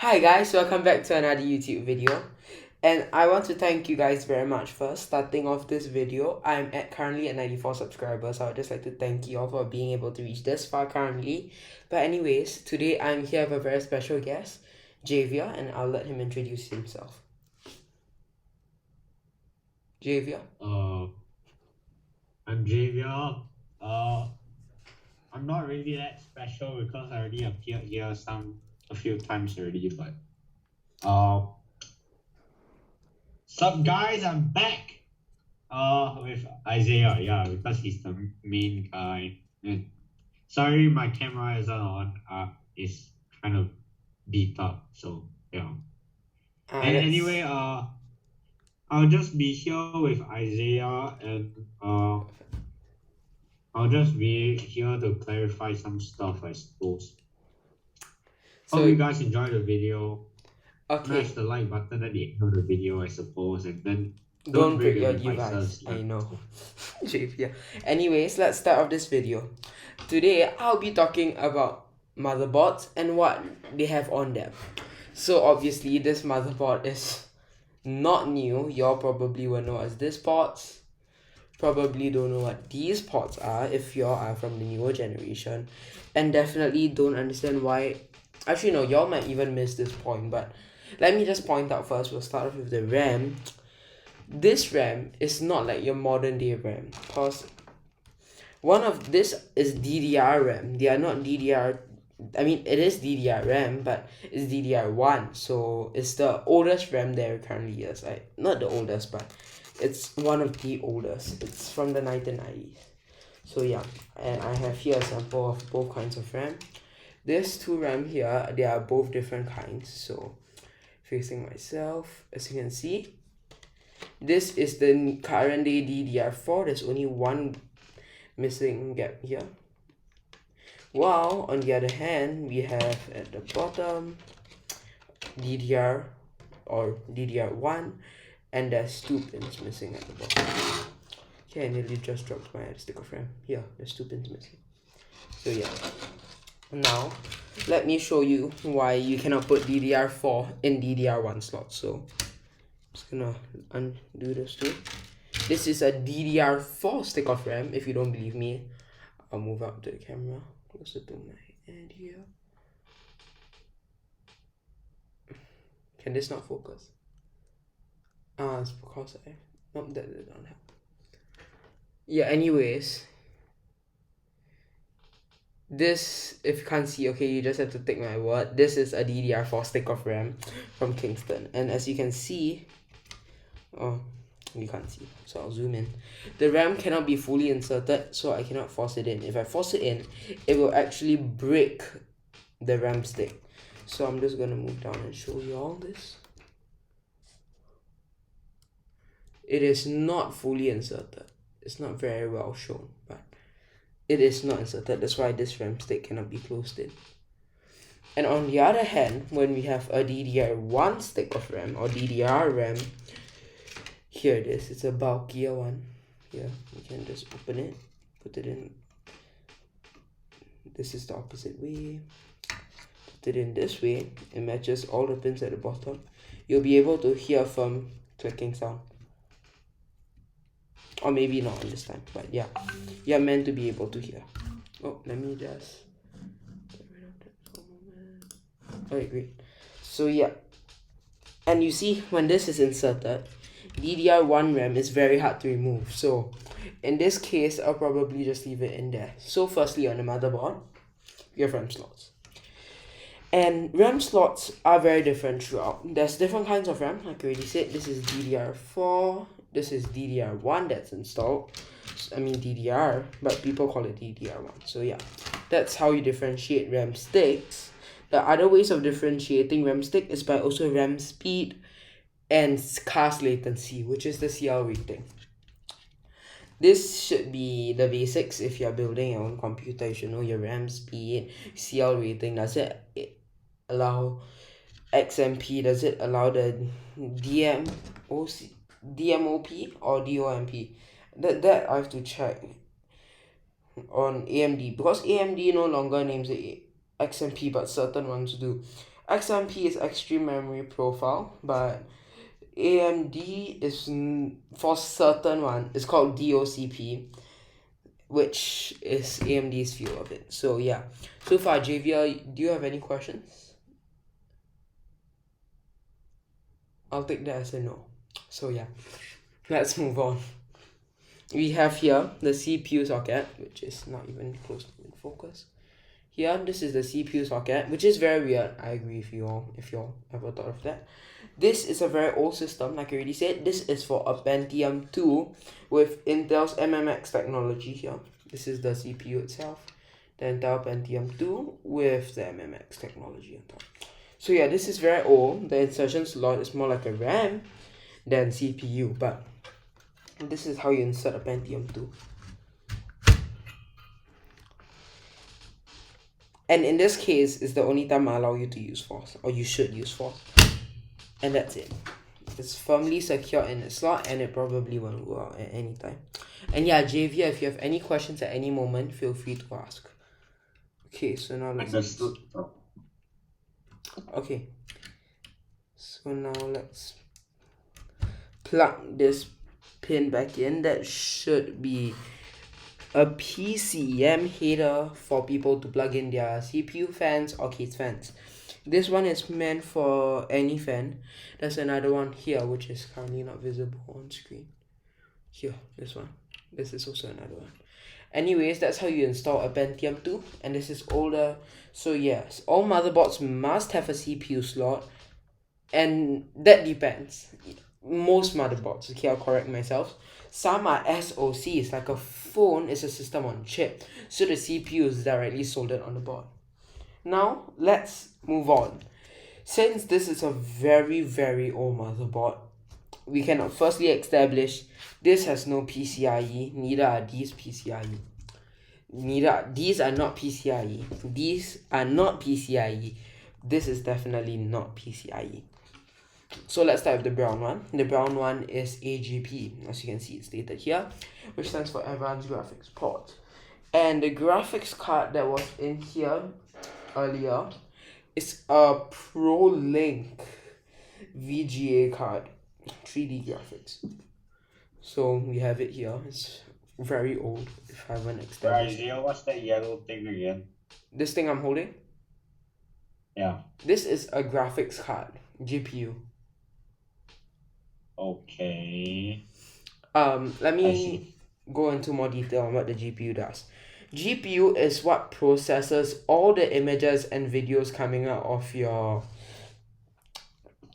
Hi guys, welcome back to another YouTube video. And I want to thank you guys very much for starting off this video. I'm currently at 94 subscribers. So I would just like to thank you all for being able to reach this far currently. But anyways, today I'm here with a very special guest, Javier, and I'll let him introduce himself. Javier? I'm Javier. I'm not really that special because I already appeared here a few times already, but sup guys, I'm back. With Isaiah, yeah, because he's the main guy. And sorry, my camera isn't on. It's kind of beat up, so yeah. And anyway, I'll just be here with Isaiah, and I'll just be here to clarify some stuff, I suppose. Hope you guys enjoy the video. Okay. Smash the like button at the end of the video, I suppose, and then Don't break your device. I know. Javier. Anyways, let's start off this video. Today, I'll be talking about motherboards and what they have on them. So obviously, this motherboard is not new. Y'all probably will know as this ports. Probably don't know what these ports are if y'all are from the newer generation. And definitely don't understand why. Actually, no, y'all might even miss this point. But let me just point out first. We'll start off with the RAM. This RAM is not like your modern day RAM. Because one of this is DDR RAM. They are not DDR. I mean, it is DDR RAM, but it's DDR1. So it's the oldest RAM there currently is. Not the oldest, but it's one of the oldest. It's from the 1990s. So yeah, and I have here a sample of both kinds of RAM. These two RAM here, they are both different kinds. So facing myself, as you can see, this is the current day DDR4. There's only one missing gap here. While on the other hand, we have at the bottom DDR or DDR1, and there's two pins missing at the bottom. Okay, I nearly just dropped my stick of RAM. Here, there's two pins missing. So yeah. Now, let me show you why you cannot put DDR4 in DDR1 slot. So, I'm just gonna undo this too. This is a DDR4 stick of RAM. If you don't believe me, I'll move up to the camera closer to my end here. Can this not focus? It's because that don't help. Yeah, anyways, this, if you can't see, okay, you just have to take my word. This is a DDR4 stick of RAM from Kingston, and as you can see, you can't see, so I'll zoom in. The RAM cannot be fully inserted, so I cannot force it in. If I force it in, it will actually break the RAM stick. So I'm just gonna move down and show you all this. It is not fully inserted. It's not very well shown, but it is not inserted. That's why this RAM stick cannot be closed in. And on the other hand, when we have a DDR1 stick of RAM or DDR RAM, here it is. It's a bulkier one. Here, you can just open it, put it in. This is the opposite way. Put it in this way. It matches all the pins at the bottom. You'll be able to hear firm clicking sound. Or maybe not this time, but yeah, you're meant to be able to hear. Oh, let me just get rid of that for a moment. Okay, great. So yeah, and you see when this is inserted, DDR1 RAM is very hard to remove. So in this case, I'll probably just leave it in there. So firstly, on the motherboard, you have RAM slots. And RAM slots are very different throughout. There's different kinds of RAM, like I already said. This is DDR4. This is DDR1 that's installed. I mean DDR, but people call it DDR1. So yeah, that's how you differentiate RAM sticks. The other ways of differentiating RAM stick is by also RAM speed and cast latency, which is the CL rating. This should be the basics. If you're building your own computer, you should know your RAM speed, CL rating. Does it allow XMP? Does it allow the DMOP or DOMP? That I have to check on AMD, because AMD no longer names it XMP, but certain ones do. XMP is extreme memory profile, but AMD is for certain one. It's called DOCP, which is AMD's view of it. So yeah. So far, Javier, do you have any questions? I'll take that as a no. So yeah, let's move on. We have here the CPU socket, which is not even close to in focus. Here, this is the CPU socket, which is very weird. I agree with you all, if you all ever thought of that. This is a very old system, like I already said. This is for a Pentium 2 with Intel's MMX technology here. This is the CPU itself. The Intel Pentium 2 with the MMX technology on top. So yeah, this is very old. The insertion slot is more like a RAM than CPU, but this is how you insert a Pentium 2. And in this case, it's the only time I allow you to use force, or you should use force. And that's it. It's firmly secured in the slot, and it probably won't go out at any time. And yeah, Javier, if you have any questions at any moment, feel free to ask. Okay, so now let's... Understood. Okay. So now let's plug this pin back in. That should be a PCM header for people to plug in their CPU fans or case fans. This one is meant for any fan. There's another one here which is currently not visible on screen. Here, this one. This is also another one. Anyways, that's how you install a Pentium 2, and this is older. So yes, all motherboards must have a CPU slot, and that depends. Most motherboards, okay, I'll correct myself. Some are SoCs, like a phone is a system on chip, so the CPU is directly soldered on the board. Now, let's move on. Since this is a very, very old motherboard, we can firstly establish this has no PCIe, neither are these PCIe. These are not PCIe. These are not PCIe. This is definitely not PCIe. So let's start with the brown one. The brown one is AGP, as you can see it's stated here, which stands for Advanced Graphics Port. And the graphics card that was in here earlier is a ProLink VGA card, 3D graphics. So we have it here. It's very old, if I haven't established. Right, what's that yellow thing again? This thing I'm holding? Yeah. This is a graphics card, GPU. Okay. Let me go into more detail on what the GPU does. GPU is what processes all the images and videos coming out of your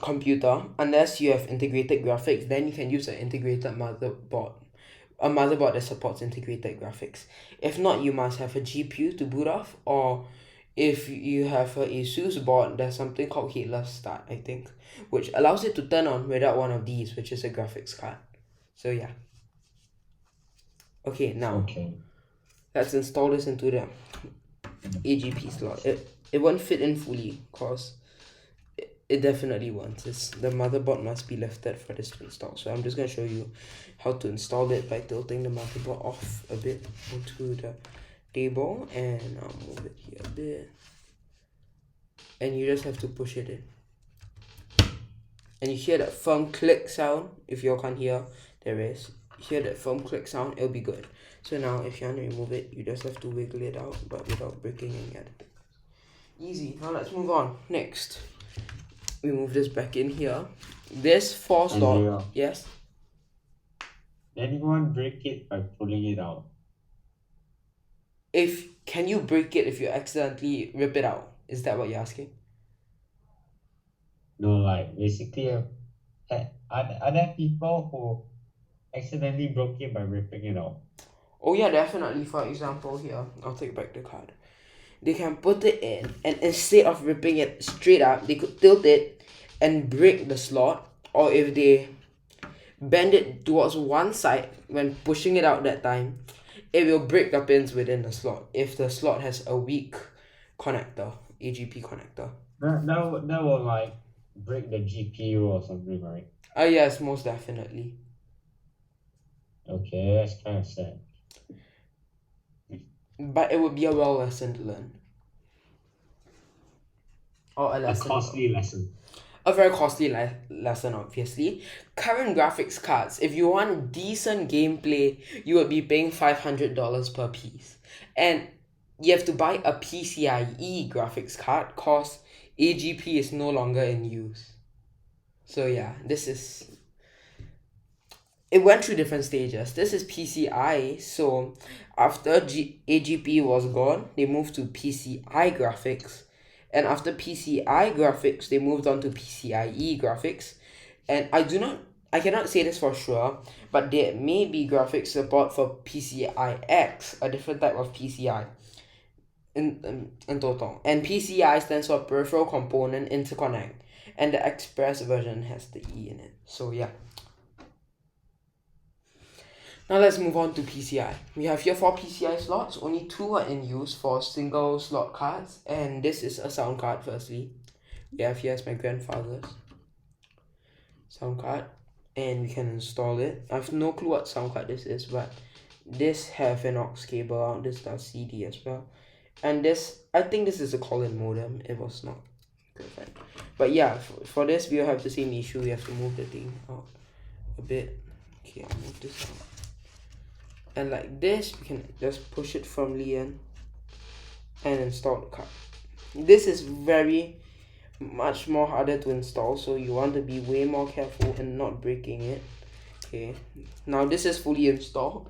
computer. Unless you have integrated graphics, then you can use an integrated motherboard. A motherboard that supports integrated graphics. If not, you must have a GPU to boot off, or if you have a ASUS board, there's something called headless start, I think, which allows it to turn on without one of these, which is a graphics card. So yeah. Okay, now let's install this into the AGP slot. It won't fit in fully, because it definitely won't. The motherboard must be lifted for this to install. So I'm just going to show you how to install it by tilting the motherboard off a bit onto the table, and I'll move it here a bit, and you just have to push it in, and you hear that firm click sound. If you all can't hear, there is. Hear that firm click sound, it'll be good. So now if you want to remove it, you just have to wiggle it out, but without breaking any other thing. Easy. Now let's move on. Next, we move this back in here. This 4 slot, yes? Anyone break it by pulling it out? Can you break it if you accidentally rip it out? Is that what you're asking? No, like basically, are there people who accidentally broke it by ripping it out? Oh yeah, definitely. For example, here, I'll take back the card. They can put it in, and instead of ripping it straight up, they could tilt it and break the slot. Or if they bend it towards one side when pushing it out that time, it will break the pins within the slot if the slot has a weak connector, AGP connector. That will like break the GPU or something, right? Yes, most definitely. Okay, that's kind of sad. But it would be a well lesson to learn. or a A lesson. costly lesson. A very costly lesson, obviously. Current graphics cards, if you want decent gameplay, you would be paying $500 per piece. And you have to buy a PCIe graphics card because AGP is no longer in use. So yeah, it went through different stages. This is PCI, so after AGP was gone, they moved to PCI graphics. And after PCI graphics, they moved on to PCIe graphics. And I cannot say this for sure, but there may be graphics support for PCIX, a different type of PCI in total. And PCI stands for Peripheral Component Interconnect, and the Express version has the E in it. So yeah. Now let's move on to PCI. We have here 4 PCI slots, only 2 are in use for single slot cards, and this is a sound card firstly. We have here is my grandfather's sound card, and we can install it. I have no clue what sound card this is, but this have an aux cable out, this does CD as well. And this, I think this is a call-in modem, it was not perfect. But yeah, for this we'll have the same issue, we have to move the thing out a bit. Okay, I'll move this out. And like this, we can just push it firmly in and install the card. This is very much more harder to install, so you want to be way more careful and not breaking it. Okay, now this is fully installed,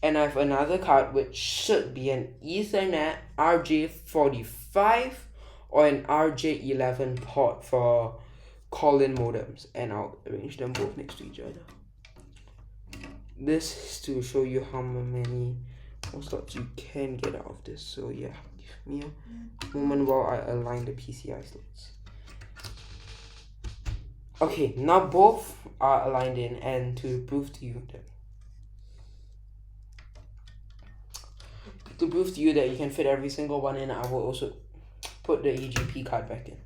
and I have another card which should be an Ethernet RJ45 or an RJ11 port for call-in modems, and I'll arrange them both next to each other. This is to show you how many slots you can get out of this. So yeah, give me a moment while I align the PCI slots. Okay, now both are aligned in, and to prove to you that you can fit every single one in, I will also put the AGP card back in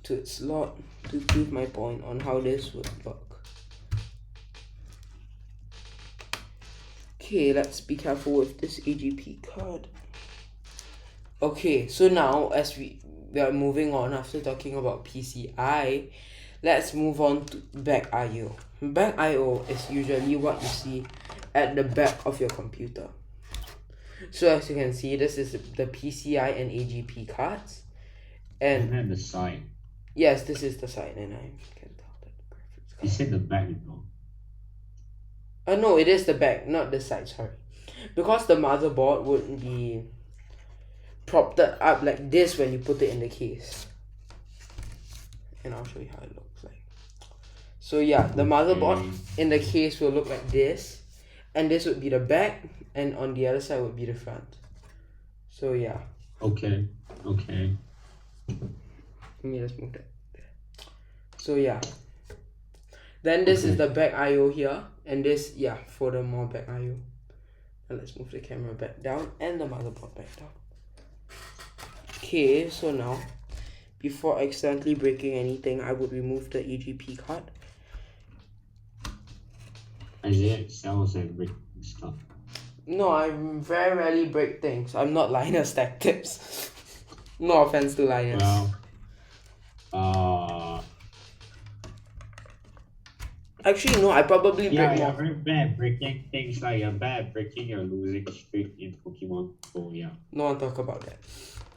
to its slot to prove my point on how this would work. Okay, let's be careful with this AGP card. Okay, so now as we are moving on after talking about PCI, let's move on to back IO. Back IO is usually what you see at the back of your computer. So as you can see, this is the PCI and AGP cards. And then the side. Yes, this is the side, and I can tell that the graphics card. You said the back, though. No, it is the back, not the side, sorry. Because the motherboard wouldn't be propped up like this when you put it in the case. And I'll show you how it looks like. So yeah, the motherboard in the case will look like this. And this would be the back, and on the other side would be the front. So yeah. Okay. Let me just move that there. So yeah. Then this is the back IO here, and this, yeah, for the more back IO. Now let's move the camera back down and the motherboard back down. Okay, so now, before accidentally breaking anything, I would remove the AGP card. Isaiah sells and breaks stuff. No, I very rarely break things. I'm not Linus Tech Tips. No offense to Linus. Well, actually, no, I probably break more. You're very bad at breaking things, like you're bad at breaking your losing streak in Pokemon Go, yeah. No one talk about that.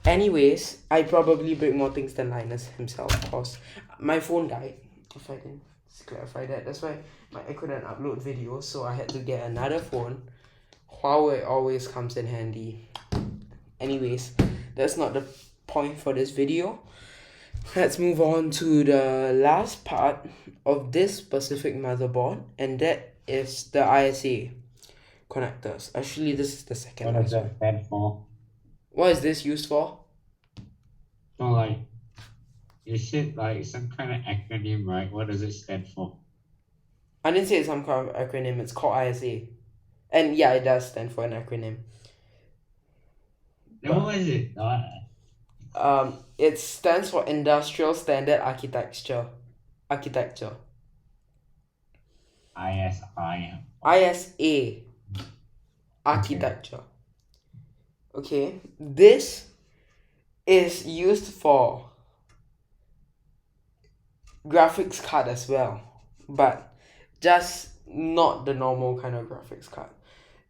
Anyways, I probably break more things than Linus himself, because my phone died, if I didn't clarify that. That's why I couldn't upload videos, so I had to get another phone. Huawei always comes in handy. Anyways, that's not the point for this video. Let's move on to the last part of this specific motherboard, and that is the ISA connectors. Actually, this is the second one. What does that stand for? What is this used for? So like, you said like some kind of acronym, right? What does it stand for? I didn't say it's some kind of acronym, it's called ISA. And yeah, it does stand for an acronym. Then what is it? It stands for Industrial Standard Architecture. ISI. ISA. Architecture. Okay. This is used for graphics card as well, but just not the normal kind of graphics card.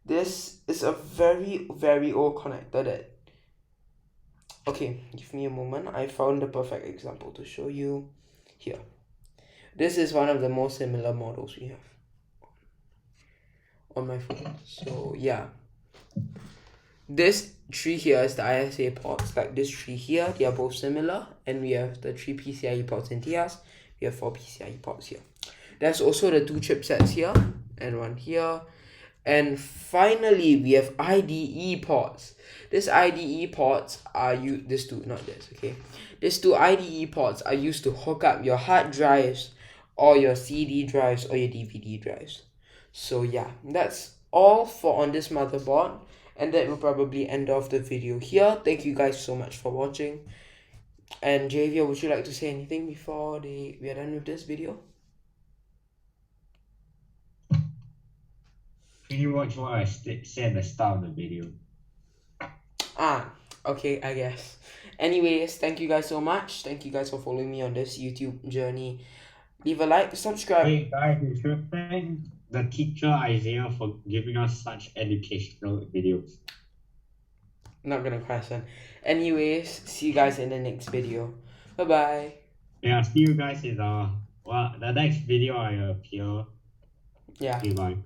This is a very, very old connector that... Okay, give me a moment. I found the perfect example to show you here. This is one of the most similar models we have on my phone. So yeah, this tree here is the ISA ports. Like this tree here, they are both similar, and we have the 3 PCIe ports in TIAs. We have 4 PCIe ports here. There's also the 2 chipsets here and one here. And finally, we have IDE ports. These IDE ports are these two IDE ports are used to hook up your hard drives or your CD drives or your DVD drives. So yeah, that's all for on this motherboard, and that will probably end off the video here. Thank you guys so much for watching. And Javier, would you like to say anything before we are done with this video? Can you watch what I said at the start of the video? Okay, I guess. Anyways, thank you guys so much. Thank you guys for following me on this YouTube journey. Leave a like, subscribe. Wait, guys, you should thank the teacher Isaiah for giving us such educational videos. Not gonna question. Anyways, see you guys in the next video. Bye-bye. Yeah, see you guys in the next video I appear. Yeah. Okay, bye.